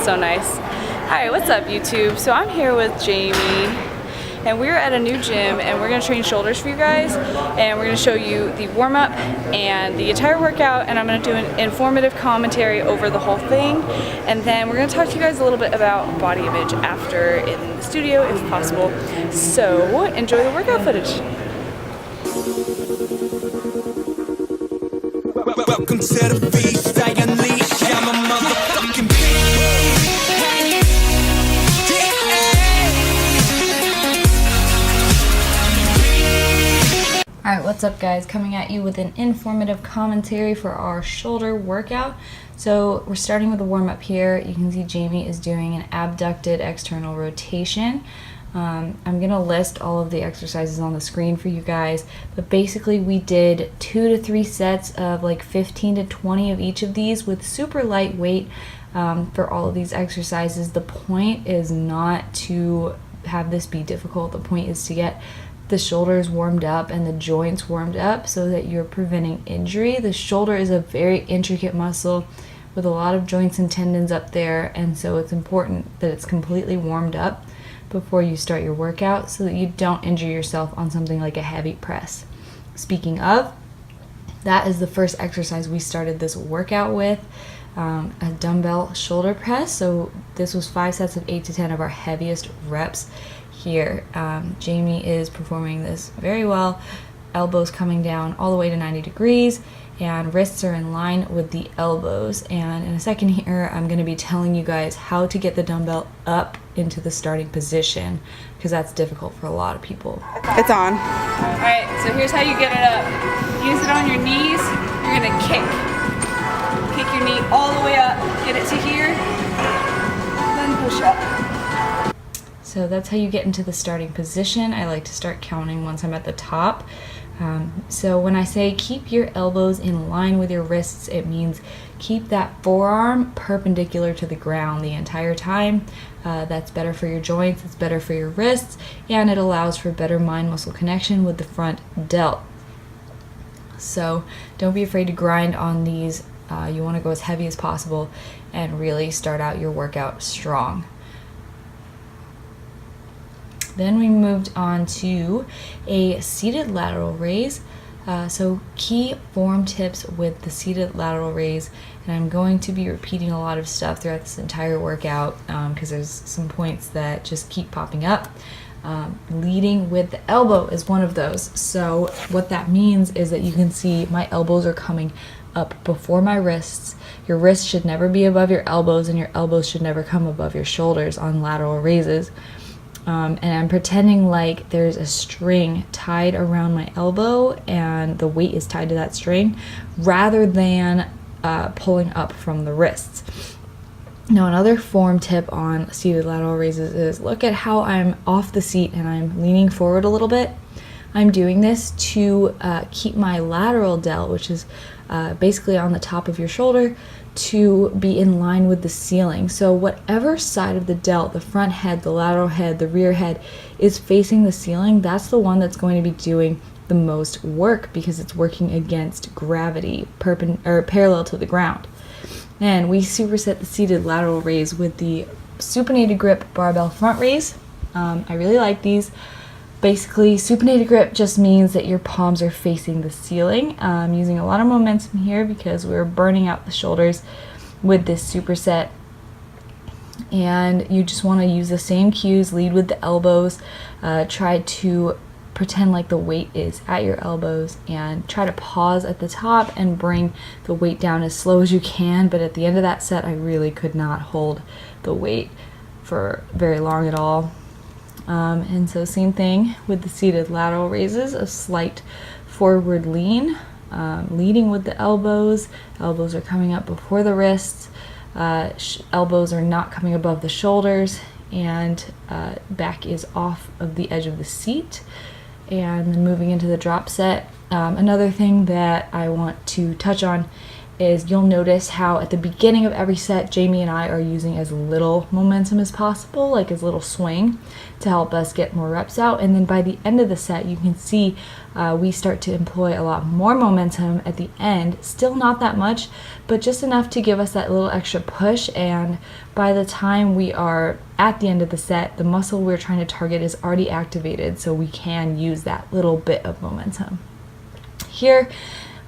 so nice. Alright, what's up YouTube? So I'm here with Jamie and we're at a new gym and we're going to train shoulders for you guys, and we're going to show you the warm-up and the entire workout, and I'm going to do an informative commentary over the whole thing, and then we're going to talk to you guys a little bit about body image after in the studio if possible. So enjoy the workout footage. Welcome to the feast, I unleash, I'm a motherfucking beast. Alright, what's up guys? Coming at you with an informative commentary for our shoulder workout. So we're starting with a warm-up here. You can see Jamie is doing an abducted external rotation. I'm going to list all of the exercises on the screen for you guys, but basically we did 2 to 3 sets of like 15 to 20 of each of these with super light weight for all of these exercises. The point is not to have this be difficult. The point is to get the shoulders warmed up and the joints warmed up so that you're preventing injury. The shoulder is a very intricate muscle with a lot of joints and tendons up there, and so it's important that it's completely warmed up before you start your workout so that you don't injure yourself on something like a heavy press. Speaking of, that is the first exercise we started this workout with, a dumbbell shoulder press. So this was 5 sets of 8 to 10 of our heaviest reps here. Jamie is performing this very well. Elbows coming down all the way to 90 degrees and wrists are in line with the elbows. And in a second here, I'm going to be telling you guys how to get the dumbbell up into the starting position, because that's difficult for a lot of people. It's on. Alright, so here's how you get it up. Use it on your knees. You're going to kick. Kick your knee all the way up. Get it to here. Then push up. So that's how you get into the starting position. I like to start counting once I'm at the top. So when I say keep your elbows in line with your wrists, it means keep that forearm perpendicular to the ground the entire time. That's better for your joints, it's better for your wrists, and it allows for better mind-muscle connection with the front delt. So don't be afraid to grind on these. You want to go as heavy as possible and really start out your workout strong. Then we moved on to a seated lateral raise. So key form tips with the seated lateral raise, and I'm going to be repeating a lot of stuff throughout this entire workout because there's some points that just keep popping up. Leading with the elbow is one of those. So what that means is that you can see my elbows are coming up before my wrists. Your wrists should never be above your elbows, and your elbows should never come above your shoulders on lateral raises. And I'm pretending like there's a string tied around my elbow and the weight is tied to that string rather than pulling up from the wrists. Now, another form tip on seated lateral raises is look at how I'm off the seat and I'm leaning forward a little bit. I'm doing this to keep my lateral delt, which is basically on the top of your shoulder, to be in line with the ceiling. So whatever side of the delt, the front head, the lateral head, the rear head, is facing the ceiling, that's the one that's going to be doing the most work because it's working against gravity, parallel to the ground. And we superset the seated lateral raise with the supinated grip barbell front raise. I really like these. Basically, supinated grip just means that your palms are facing the ceiling. I'm using a lot of momentum here because we're burning out the shoulders with this superset. And you just want to use the same cues, lead with the elbows, try to pretend like the weight is at your elbows, and try to pause at the top and bring the weight down as slow as you can. But at the end of that set, I really could not hold the weight for very long at all. And so same thing with the seated lateral raises, a slight forward lean, leading with the elbows. Elbows are coming up before the wrists, elbows are not coming above the shoulders, and back is off of the edge of the seat. And then moving into the drop set, another thing that I want to touch on is you'll notice how at the beginning of every set, Jamie and I are using as little momentum as possible, like as little swing, to help us get more reps out. And then by the end of the set, you can see we start to employ a lot more momentum at the end. Still not that much, but just enough to give us that little extra push. And by the time we are at the end of the set, the muscle we're trying to target is already activated, so we can use that little bit of momentum. Here,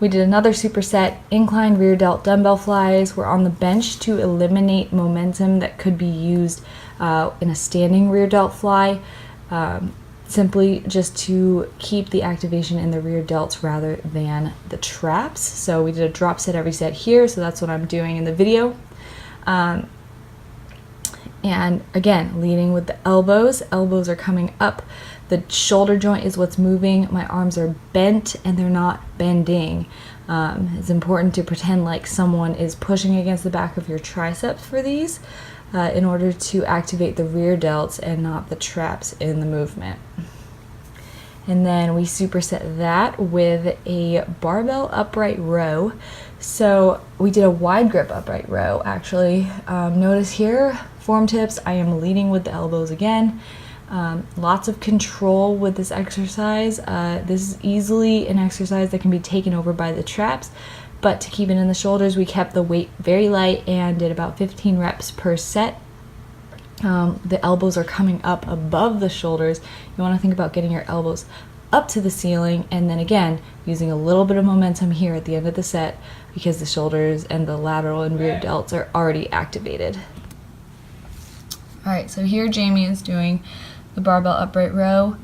we did another superset, incline rear delt dumbbell flies. We're on the bench to eliminate momentum that could be used in a standing rear delt fly, simply just to keep the activation in the rear delts rather than the traps. So we did a drop set every set here, so that's what I'm doing in the video. And again, leading with the elbows. Elbows are coming up. The shoulder joint is what's moving. My arms are bent and they're not bending. It's important to pretend like someone is pushing against the back of your triceps for these in order to activate the rear delts and not the traps in the movement. And then we superset that with a barbell upright row. So we did a wide grip upright row actually. Notice here, form tips, I am leading with the elbows again. Lots of control with this exercise. This is easily an exercise that can be taken over by the traps, but to keep it in the shoulders, we kept the weight very light and did about 15 reps per set. The elbows are coming up above the shoulders. You want to think about getting your elbows up to the ceiling, and then again using a little bit of momentum here at the end of the set because the shoulders and the lateral and rear delts are already activated. All right, so here Jamie is doing the barbell upright row.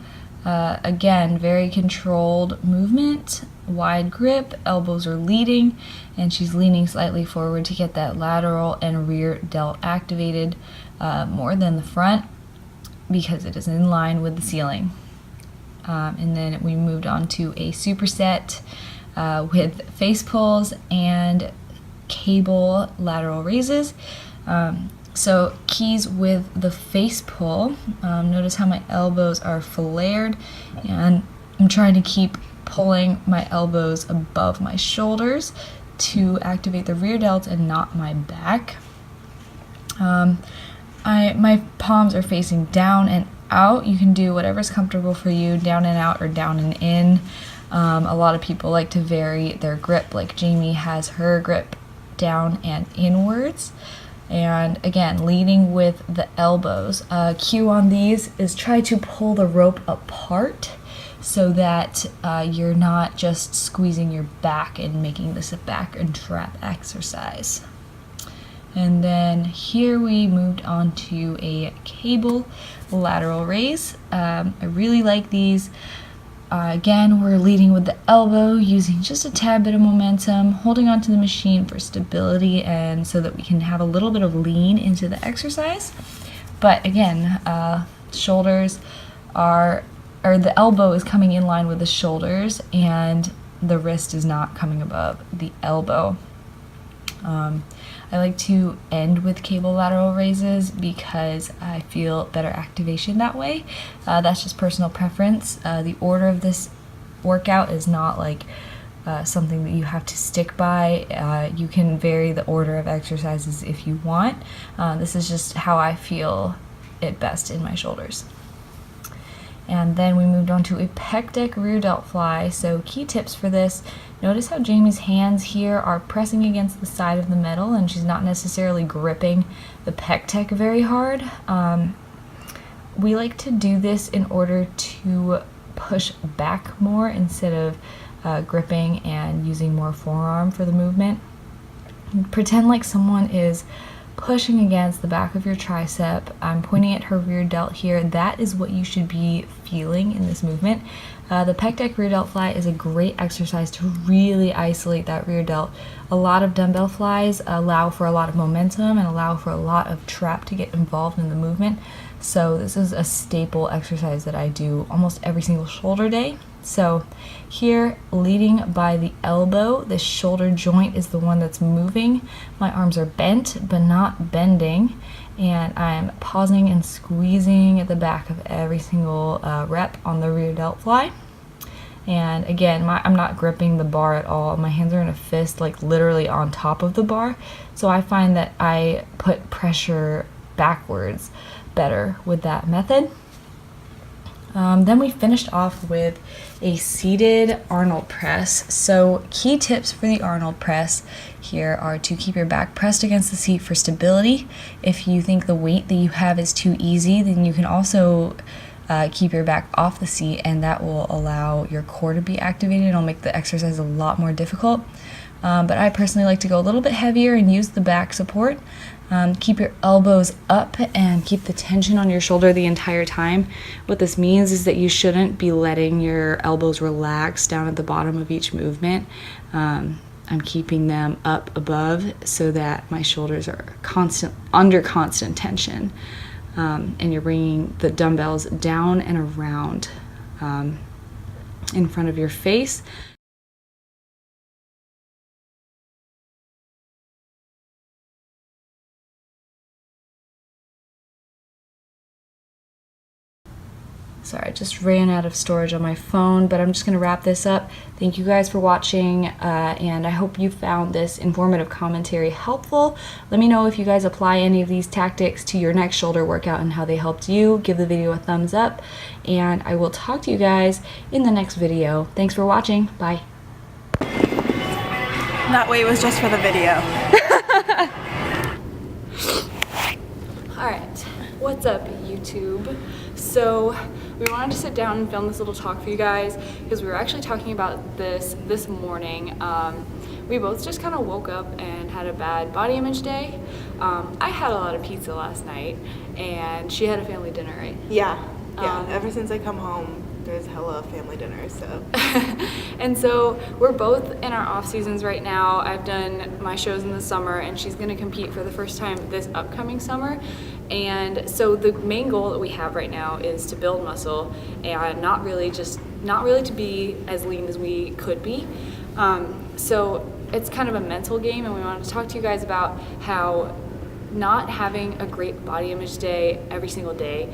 Again, very controlled movement, wide grip, elbows are leading, and she's leaning slightly forward to get that lateral and rear delt activated more than the front because it is in line with the ceiling. And then we moved on to a superset with face pulls and cable lateral raises. So keys with the face pull, notice how my elbows are flared and I'm trying to keep pulling my elbows above my shoulders to activate the rear delt and not my back. My palms are facing down and out. You can do whatever's comfortable for you, down and out or down and in. A lot of people like to vary their grip, like Jamie has her grip down and inwards. And again, leading with the elbows. Cue on these is try to pull the rope apart so that you're not just squeezing your back and making this a back and trap exercise. And then here we moved on to a cable lateral raise. I really like these. Again, we're leading with the elbow, using just a tad bit of momentum, holding onto the machine for stability and so that we can have a little bit of lean into the exercise. But again, shoulders are, or the elbow is coming in line with the shoulders and the wrist is not coming above the elbow. I like to end with cable lateral raises because I feel better activation that way. That's just personal preference. The order of this workout is not like something that you have to stick by. You can vary the order of exercises if you want. This is just how I feel it best in my shoulders. And then we moved on to a pec deck rear delt fly. So key tips for this, notice how Jamie's hands here are pressing against the side of the metal and she's not necessarily gripping the pec deck very hard. We like to do this in order to push back more instead of gripping and using more forearm for the movement. Pretend like someone is pushing against the back of your tricep. I'm pointing at her rear delt here. That is what you should be feeling in this movement. The pec deck rear delt fly is a great exercise to really isolate that rear delt. A lot of dumbbell flies allow for a lot of momentum and allow for a lot of trap to get involved in the movement. So this is a staple exercise that I do almost every single shoulder day. So here, leading by the elbow, the shoulder joint is the one that's moving. My arms are bent but not bending, and I'm pausing and squeezing at the back of every single rep on the rear delt fly. And again, I'm not gripping the bar at all. My hands are in a fist, like literally on top of the bar. So I find that I put pressure backwards better with that method. Then we finished off with a seated Arnold press. So key tips for the Arnold press here are to keep your back pressed against the seat for stability. If you think the weight that you have is too easy, then you can also keep your back off the seat, and that will allow your core to be activated. It'll make the exercise a lot more difficult. But I personally like to go a little bit heavier and use the back support. Keep your elbows up and keep the tension on your shoulder the entire time. What this means is that you shouldn't be letting your elbows relax down at the bottom of each movement. I'm keeping them up above so that my shoulders are under constant tension. And you're bringing the dumbbells down and around in front of your face. Sorry, I just ran out of storage on my phone, but I'm just going to wrap this up. Thank you guys for watching, and I hope you found this informative commentary helpful. Let me know if you guys apply any of these tactics to your next shoulder workout and how they helped you. Give the video a thumbs up, and I will talk to you guys in the next video. Thanks for watching. Bye. That weight was just for the video. Alright, what's up YouTube? So we wanted to sit down and film this little talk for you guys because we were actually talking about this morning. We both just kind of woke up and had a bad body image day. I had a lot of pizza last night, and she had a family dinner, right? Yeah. Ever since I come home, there's hella family dinners, so. And so we're both in our off seasons right now. I've done my shows in the summer, and she's gonna compete for the first time this upcoming summer. And so the main goal that we have right now is to build muscle and not really to be as lean as we could be. So it's kind of a mental game, and we wanted to talk to you guys about how not having a great body image day every single day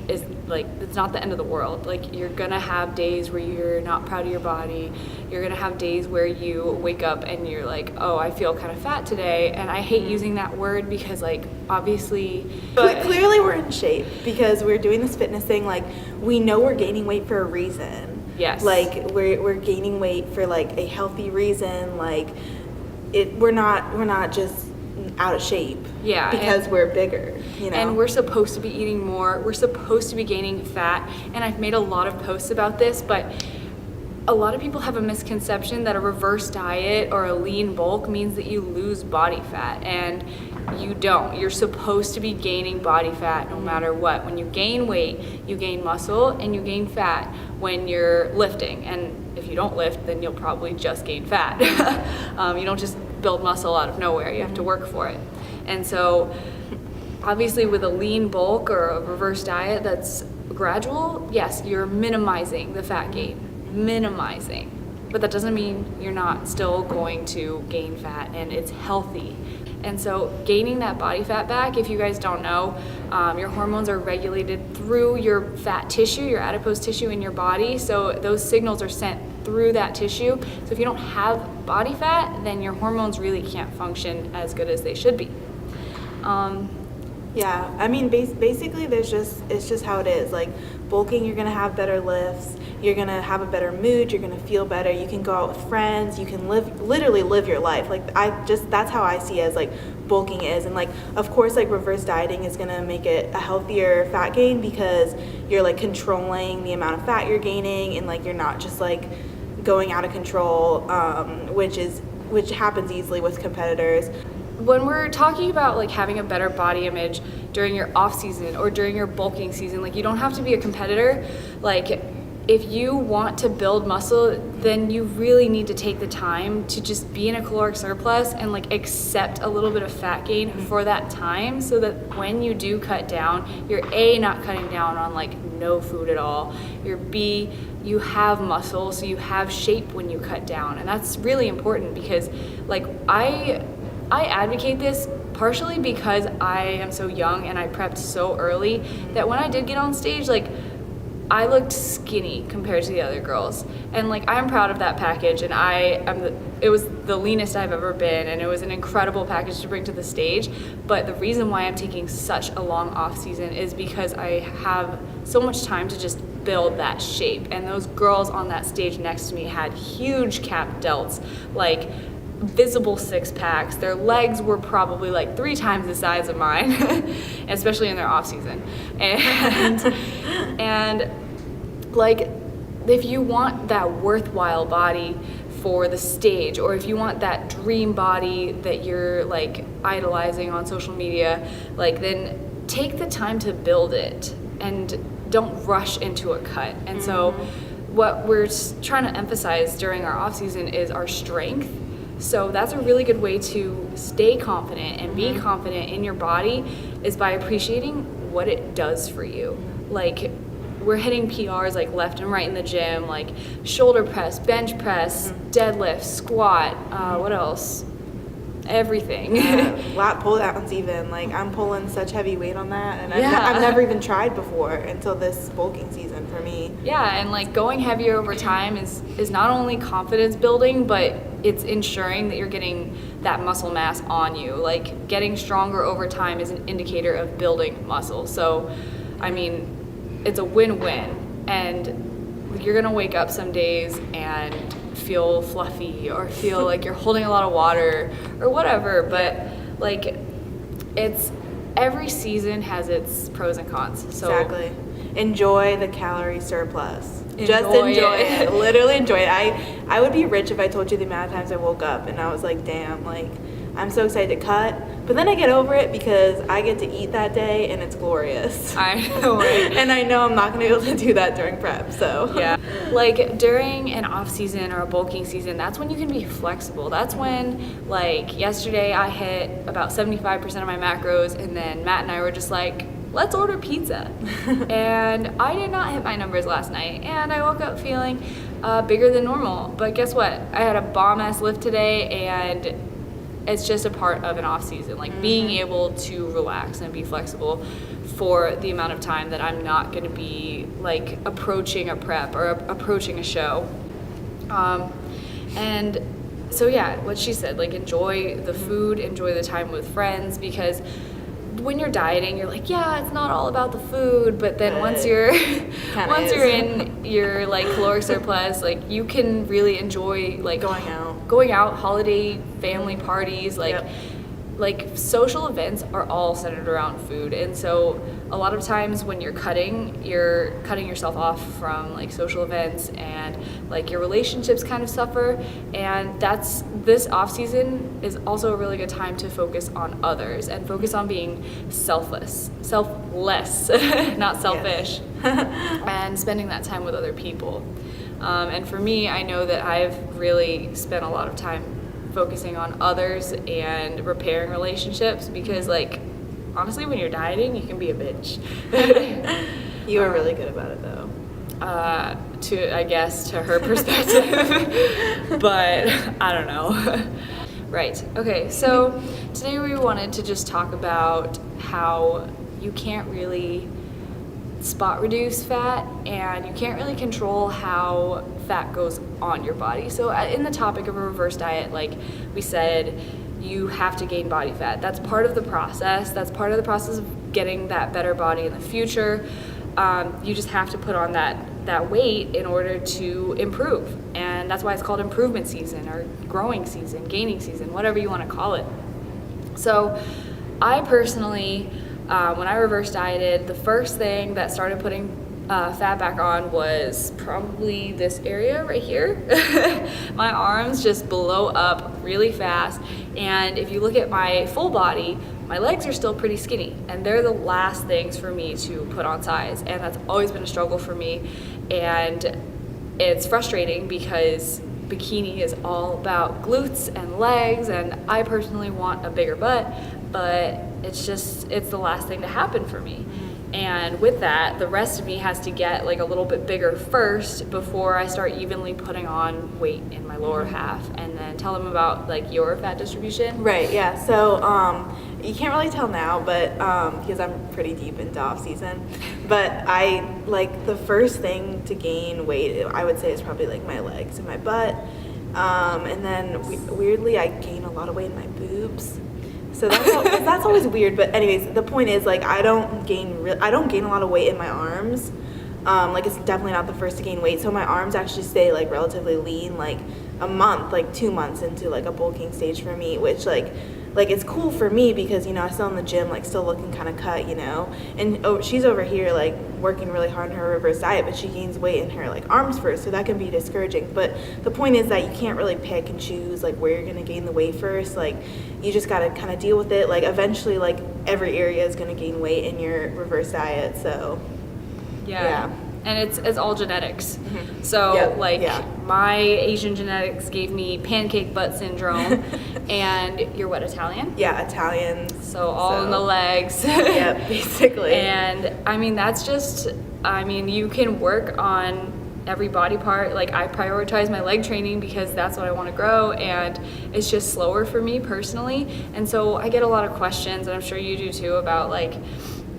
is like, it's not the end of the world. Like, you're gonna have days where you're not proud of your body. You're gonna have days where you wake up and you're like, oh, I feel kind of fat today. And I hate using that word because, like, obviously, But clearly we're in shape because we're doing this fitness thing. Like, we know we're gaining weight for a reason. Yes. Like, we're gaining weight for like a healthy reason. Like, we're not just out of shape. Yeah, because we're bigger, you know. And we're supposed to be eating more. We're supposed to be gaining fat. And I've made a lot of posts about this, but a lot of people have a misconception that a reverse diet or a lean bulk means that you lose body fat, and you don't. You're supposed to be gaining body fat no matter what. When you gain weight, you gain muscle and you gain fat when you're lifting. And if you don't lift, then you'll probably just gain fat. You don't just build muscle out of nowhere. You have to work for it. And so obviously with a lean bulk or a reverse diet that's gradual, yes, you're minimizing the fat gain, but that doesn't mean you're not still going to gain fat, and it's healthy. And so gaining that body fat back, if you guys don't know, your hormones are regulated through your fat tissue, your adipose tissue in your body. So those signals are sent through that tissue. So if you don't have body fat, then your hormones really can't function as good as they should be. Yeah, I mean, basically, it's just how it is. Like, bulking, you're gonna have better lifts. You're gonna have a better mood. You're gonna feel better. You can go out with friends. You can literally live your life. Like, that's how I see it as, like, bulking is. And, like, of course, like, reverse dieting is gonna make it a healthier fat gain because you're, like, controlling the amount of fat you're gaining, and, like, you're not just, like, going out of control, which happens easily with competitors. When we're talking about, like, having a better body image during your off season or during your bulking season, like, you don't have to be a competitor. Like, if you want to build muscle, then you really need to take the time to just be in a caloric surplus and, like, accept a little bit of fat gain for that time, so that when you do cut down, you're A, not cutting down on, like, no food at all. You're B, you have muscle, so you have shape when you cut down. And that's really important because, like, I advocate this partially because I am so young and I prepped so early that when I did get on stage, like, I looked skinny compared to the other girls, and like I'm proud of that package, and it was the leanest I've ever been, and it was an incredible package to bring to the stage. But the reason why I'm taking such a long off season is because I have so much time to just build that shape, and those girls on that stage next to me had huge cap delts, like visible six packs. Their legs were probably like 3 times the size of mine, especially in their off season. And like, if you want that worthwhile body for the stage, or if you want that dream body that you're like idolizing on social media, like, then take the time to build it and don't rush into a cut. And so what we're trying to emphasize during our off season is our strength. So that's a really good way to stay confident and be confident in your body, is by appreciating what it does for you. Like, we're hitting PRs like left and right in the gym, like shoulder press, bench press, deadlift, squat, what else? Everything. Lat pull downs even. Like, I'm pulling such heavy weight on that, and I've never even tried before until this bulking season for me. Yeah, and like going heavier over time is not only confidence building, but it's ensuring that you're getting that muscle mass on you. Like, getting stronger over time is an indicator of building muscle. So, I mean, it's a win-win, and you're gonna wake up some days and feel fluffy or feel like you're holding a lot of water or whatever, but like, it's every season has its pros and cons. So Exactly. Enjoy the calorie surplus. Just Enjoy enjoy it. it. Literally enjoy it. I would be rich if I told you the amount of times I woke up and I was like, damn, like, I'm so excited to cut. But then I get over it because I get to eat that day and it's glorious. I know, right? And I know I'm not going to be able to do that during prep, so. Yeah. Like, during an off season or a bulking season, that's when you can be flexible. That's when, like, yesterday I hit about 75% of my macros, and then Matt and I were just like, let's order pizza. And I did not hit my numbers last night, and I woke up feeling bigger than normal. But guess what? I had a bomb-ass lift today, and it's just a part of an off season, like being able to relax and be flexible for the amount of time that I'm not going to be like approaching a prep or approaching a show. And so yeah, what she said, like, enjoy the food, enjoy the time with friends, because when you're dieting, you're like, yeah, it's not all about the food, but then once you're in your like caloric surplus, like, you can really enjoy like going out, holiday family parties, like like social events are all centered around food. And so a lot of times when you're cutting yourself off from like social events, and like your relationships kind of suffer. And this off season is also a really good time to focus on others and focus on being selfless, not selfish, and spending that time with other people. And for me, I know that I've really spent a lot of time focusing on others and repairing relationships, because like, honestly, when you're dieting, you can be a bitch. You are really good about it though. To her perspective, but I don't know. Right, okay, so today we wanted to just talk about how you can't really spot reduce fat, and you can't really control how fat goes on your body. So in the topic of a reverse diet, like we said, you have to gain body fat. That's part of the process. That's part of the process of getting that better body in the future. You just have to put on that weight in order to improve. And that's why it's called improvement season, or growing season, gaining season, whatever you want to call it. So I personally, when I reverse dieted, the first thing that started putting fat back on was probably this area right here. My arms just blow up really fast, and if you look at my full body, my legs are still pretty skinny, and they're the last things for me to put on size, and that's always been a struggle for me. And it's frustrating because bikini is all about glutes and legs, and I personally want a bigger butt, but it's the last thing to happen for me. And with that, the rest of me has to get like a little bit bigger first before I start evenly putting on weight in my lower half. And then tell them about like your fat distribution. Right, yeah. So you can't really tell now, but because I'm pretty deep into off season. But I like the first thing to gain weight, I would say, is probably like my legs and my butt. And then weirdly, I gain a lot of weight in my boobs. So that's always weird. But anyways, the point is, like, I don't gain a lot of weight in my arms. Like, it's definitely not the first to gain weight. So my arms actually stay like relatively lean, like a month, like 2 months into like a bulking stage for me, which like it's cool for me because, you know, I'm still in the gym, like still looking kind of cut, you know, and she's over here like working really hard on her reverse diet, but she gains weight in her like arms first, so that can be discouraging. But the point is that you can't really pick and choose like where you're gonna gain the weight first. Like, you just gotta kind of deal with it. Like, eventually, like every area is gonna gain weight in your reverse diet. So yeah. And it's all genetics. So my Asian genetics gave me pancake butt syndrome. And you're what, Italian? Yeah, Italian. So all in the legs. Yep, basically. And I mean, that's just, I mean, you can work on every body part. Like, I prioritize my leg training because that's what I want to grow, and it's just slower for me personally. And so I get a lot of questions, and I'm sure you do too, about like,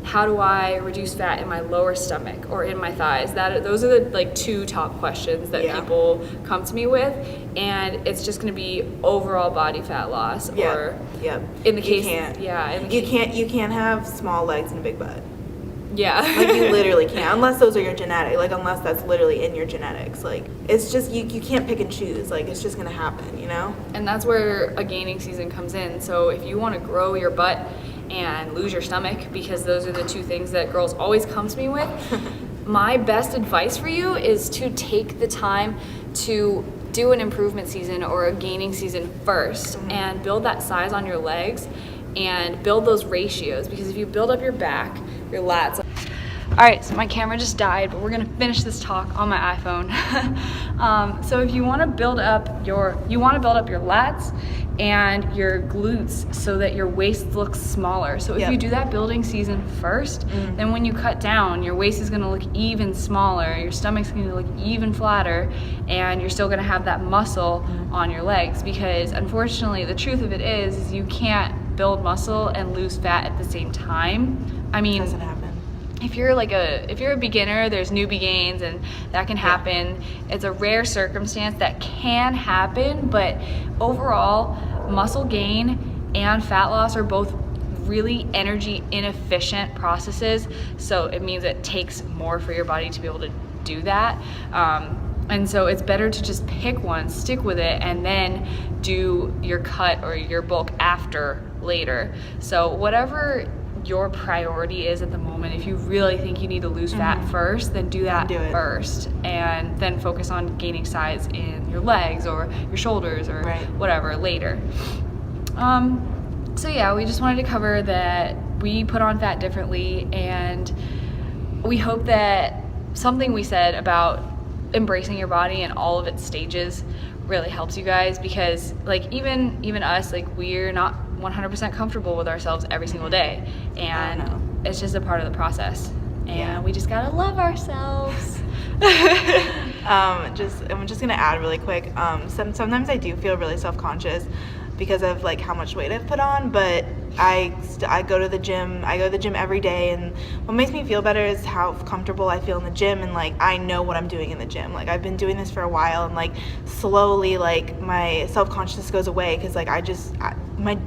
how do I reduce fat in my lower stomach or in my thighs? Those are the like 2 top questions that people come to me with, and it's just going to be overall body fat loss. Or in the case, you can't have small legs and a big butt. Like, you literally can't, unless those are your genetic, like, unless that's literally in your genetics. Like, it's just, you can't pick and choose. Like, it's just gonna happen, you know? And that's where a gaining season comes in. So if you want to grow your butt and lose your stomach, because those are the 2 things that girls always come to me with, my best advice for you is to take the time to do an improvement season or a gaining season first, and build that size on your legs and build those ratios. Because if you build up your back, your lats. All right, so my camera just died, but we're gonna finish this talk on my iPhone. So if you want to build up your lats and your glutes so that your waist looks smaller. So if you do that building season first, then when you cut down, your waist is gonna look even smaller, your stomach's gonna look even flatter, and you're still gonna have that muscle on your legs. Because unfortunately, the truth of it is you can't build muscle and lose fat at the same time. I mean, Doesn't happen. If you're a beginner, there's newbie gains, and that can happen. It's a rare circumstance that can happen, but overall, muscle gain and fat loss are both really energy inefficient processes. So it means it takes more for your body to be able to do that. And so it's better to just pick one, stick with it, and then do your cut or your bulk after later. So whatever your priority is at the moment, if you really think you need to lose fat first, then do that first, and then focus on gaining size in your legs or your shoulders or whatever later. So yeah, we just wanted to cover that we put on fat differently, and we hope that something we said about embracing your body in all of its stages really helps you guys. Because like even us, like, we're not 100% comfortable with ourselves every single day, and it's just a part of the process, and we just gotta love ourselves. I'm just gonna add really quick, sometimes I do feel really self-conscious because of like how much weight I've put on, but I go to the gym every day, and what makes me feel better is how comfortable I feel in the gym, and like I know what I'm doing in the gym. Like, I've been doing this for a while, and like slowly, like, my self-consciousness goes away, because like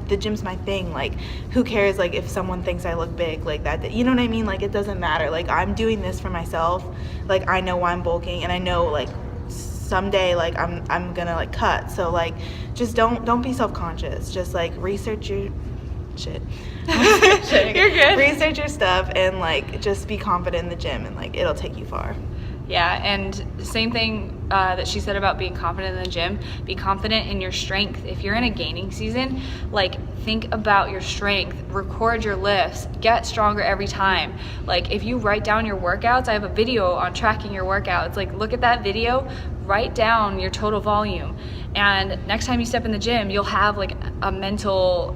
the gym's my thing. Like, who cares like if someone thinks I look big, like that, you know what I mean? Like, it doesn't matter. Like, I'm doing this for myself. Like, I know why I'm bulking, and I know like someday like I'm gonna like cut. So like, just don't be self-conscious. Just like research your shit. You're good. Research your stuff, and like just be confident in the gym, and like it'll take you far. Yeah, and the same thing that she said about being confident in the gym, be confident in your strength. If you're in a gaining season, like, think about your strength, record your lifts, get stronger every time. Like, if you write down your workouts, I have a video on tracking your workouts. Like, look at that video, write down your total volume, and next time you step in the gym, you'll have like a mental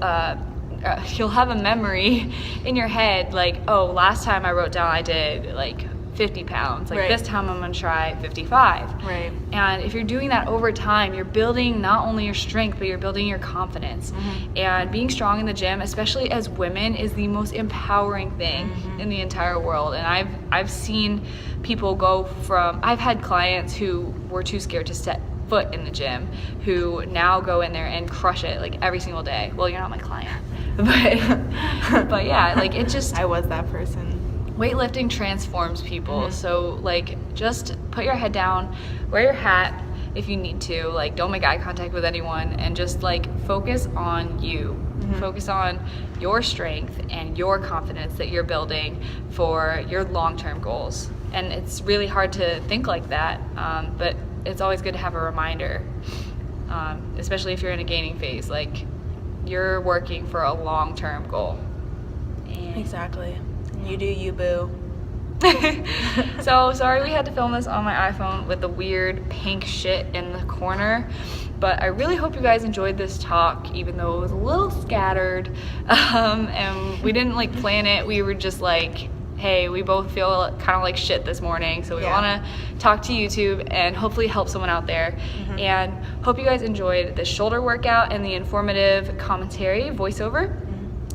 you'll have a memory in your head, like, oh, last time I wrote down I did like 50 pounds. Like Right. this time I'm gonna try 55. Right. And if you're doing that over time, you're building not only your strength, but you're building your confidence. And being strong in the gym, especially as women, is the most empowering thing in the entire world. And I've seen people go from, I've had clients who were too scared to step foot in the gym who now go in there and crush it like every single day. Well, you're not my client, but yeah, like it just, I was that person. weightlifting transforms people. So like just put your head down, wear your hat if you need to, like don't make eye contact with anyone, and just like focus on you. Focus on your strength and your confidence that you're building for your long-term goals. And it's really hard to think like that, but it's always good to have a reminder, especially if you're in a gaining phase. Like you're working for a long-term goal. And Exactly. You do you, boo. so sorry we had to film this on my iPhone with the weird pink shit in the corner, but I really hope you guys enjoyed this talk, even though it was a little scattered, and we didn't like plan it. We were just like, hey, we both feel kind of like shit this morning, so we want to talk to YouTube and hopefully help someone out there. And hope you guys enjoyed the shoulder workout and the informative commentary voiceover,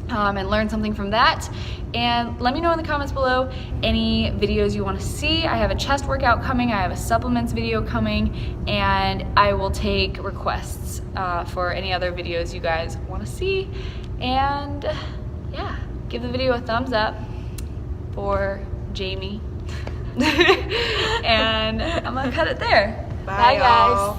and learned something from that. And let me know in the comments below any videos you want to see. I have a chest workout coming, I have a supplements video coming, and I will take requests for any other videos you guys want to see. And yeah, give the video a thumbs up for Jamie. And I'm gonna cut it there. Bye, guys.